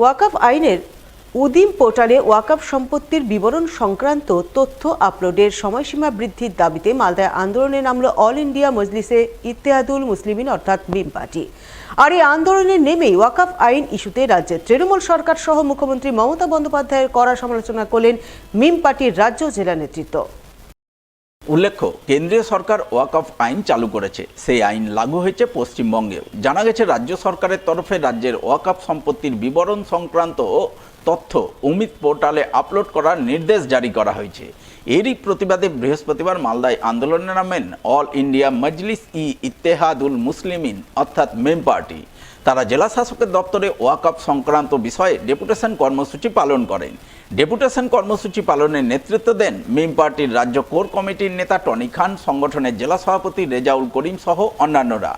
ওয়াকফ আইনের উদিম পোর্টালে ওয়াকফ সম্পত্তির বিবরণ সংক্রান্ত তথ্য আপলোডের সময়সীমা বৃদ্ধির দাবিতে মালদায় আন্দোলনে নামল অল ইন্ডিয়া মজলিসে ইত্তেহাদুল মুসলিমিন অর্থাৎ মিম পার্টি। আর এই আন্দোলনে নেমেই ওয়াকফ আইন ইস্যুতে রাজ্যের তৃণমূল সরকার সহ মুখ্যমন্ত্রী মমতা বন্দ্যোপাধ্যায়ের কড়া সমালোচনা করলেন মিম পার্টির রাজ্য জেলা নেতৃত্ব। উল্লেখ্য, কেন্দ্রীয় সরকার ওয়াকফ আইন চালু করেছে। সেই আইন লাগু হয়েছে পশ্চিমবঙ্গেও। জানা গেছে, রাজ্য সরকারের তরফে রাজ্যের ওয়াকফ সম্পত্তির বিবরণ সংক্রান্ত তথ্য উমিদ পোর্টালে আপলোড করার নির্দেশ জারি করা হয়েছে। এরই প্রতিবাদে বৃহস্পতিবার মালদায় আন্দোলনে নামেন অল ইন্ডিয়া মজলিস ইত্তেহাদুল মুসলিমিন অর্থাৎ মিম পার্টি। তারা জেলা শাসকের দপ্তরে ওয়াকফ সংক্রান্ত বিষয়ে ডেপুটেশন কর্মসূচি পালন করেন। ডেপুটেশন কর্মসূচি পালনের নেতৃত্ব দেন মিম পার্টির রাজ্য কোর কমিটির নেতা টনি খান, সংগঠনের জেলা সভাপতি রেজাউল করিম সহ অন্যান্যরা।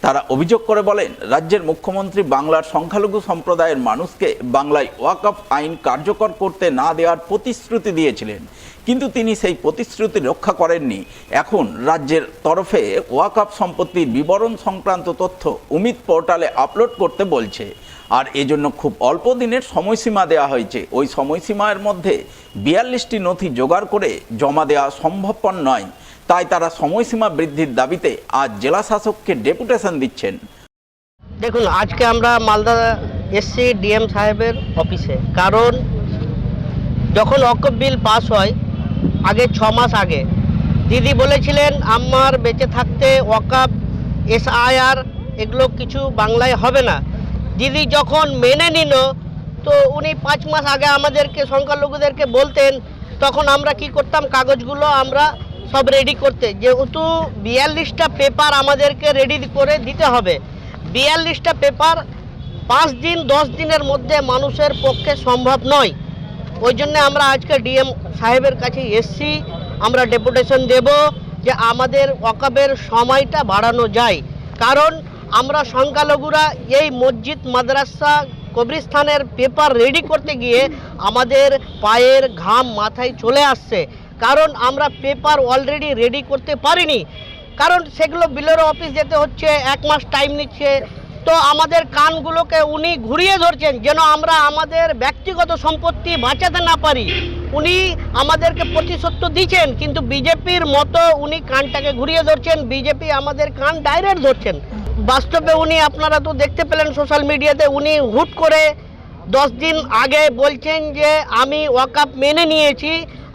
তারা অভিযোগ করে বলেন, রাজ্যের মুখ্যমন্ত্রী বাংলার সংখ্যালঘু সম্প্রদায়ের মানুষকে বাংলায় ওয়াকফ আইন কার্যকর করতে না দেওয়ার প্রতিশ্রুতি দিয়েছিলেন, কিন্তু তিনি সেই প্রতিশ্রুতি রক্ষা করেননি। এখন রাজ্যের তরফে ওয়াকফ সম্পত্তির বিবরণ সংক্রান্ত তথ্য উমিদ পোর্টালে আপলোড করতে বলছে। আর এজন্য খুব অল্প দিনের সময়সীমা দেওয়া হয়েছে। ওই সময়সীমার মধ্যে 42টি নথি জোগাড় করে জমা দেওয়া সম্ভবপর নয়। তাই তারা সময়সীমা বৃদ্ধির দাবিতে আজ জেলা শাসককে ডেপুটেশন দিচ্ছেন। দেখুন, আজকে আমরা মালদা এসছি ডিএম সাহেবের অফিসে, কারণ যখন ওয়াকফ বিল পাস হয় আগে 6 মাস আগে দিদি বলেছিলেন আমার বেঁচে থাকতে ওয়াকফ এসআইআর এগুলো কিছু বাংলায় হবে না। দিদি যখন মেনে নিল, তো উনি 5 মাস আগে আমাদেরকে সংখ্যালঘুদেরকে বলতেন, তখন আমরা কি করতাম, কাগজগুলো আমরা সব রেডি করতে, যেহেতু 42টা পেপার আমাদেরকে রেডি করে দিতে হবে। 42টা পেপার 5 দিন 10 দিনের মধ্যে মানুষের পক্ষে সম্ভব নয়। ওই জন্য আমরা আজকে ডিএম সাহেবের কাছে এসছি। আমরা ডেপুটেশন দেব যে আমাদের ওয়াকফের সময়টা বাড়ানো যায়, কারণ আমরা সংখ্যালঘুরা এই মসজিদ, মাদ্রাসা, কবরস্থানের পেপার রেডি করতে গিয়ে আমাদের পায়ের ঘাম মাথায় চলে আসছে, কারণ আমরা পেপার অলরেডি রেডি করতে পারিনি। কারণ সেগুলো বিএলআরও অফিস যেতে হচ্ছে, 1 মাস টাইম নিচ্ছে। তো আমাদের কানগুলোকে উনি ঘুরিয়ে ধরছেন যেন আমরা আমাদের ব্যক্তিগত সম্পত্তি বাঁচাতে না পারি। উনি আমাদেরকে প্রতিশ্রুতি দিচ্ছেন, কিন্তু বিজেপির মতো উনি কানটাকে ঘুরিয়ে ধরছেন। বিজেপি আমাদের কান ডাইরেক্ট ধরছেন। বাস্তবে উনি, আপনারা তো দেখতে পেলেন সোশ্যাল মিডিয়াতে, উনি হুট করে 10 দিন আগে বলছেন যে আমি ওয়াকফ মেনে নিয়েছি,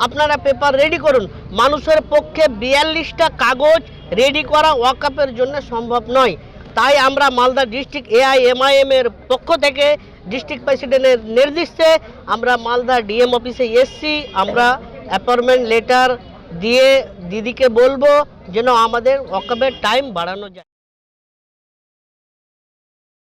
আপনারা পেপার রেডি করুন। মানুষের পক্ষে 42টা কাগজ রেডি করা ওয়াকফের জন্য সম্ভব নয়। তাই আমরা মালদা ডিস্ট্রিক্ট AIMIM এর পক্ষ থেকে ডিস্ট্রিক্ট প্রেসিডেন্টের নির্দেশে আমরা মালদা ডিএম অফিসে এসছি। আমরা অ্যাপয়েন্টমেন্ট লেটার দিয়ে দিদিকে বলবো যেন আমাদের ওয়াকফের টাইম বাড়ানো যায়।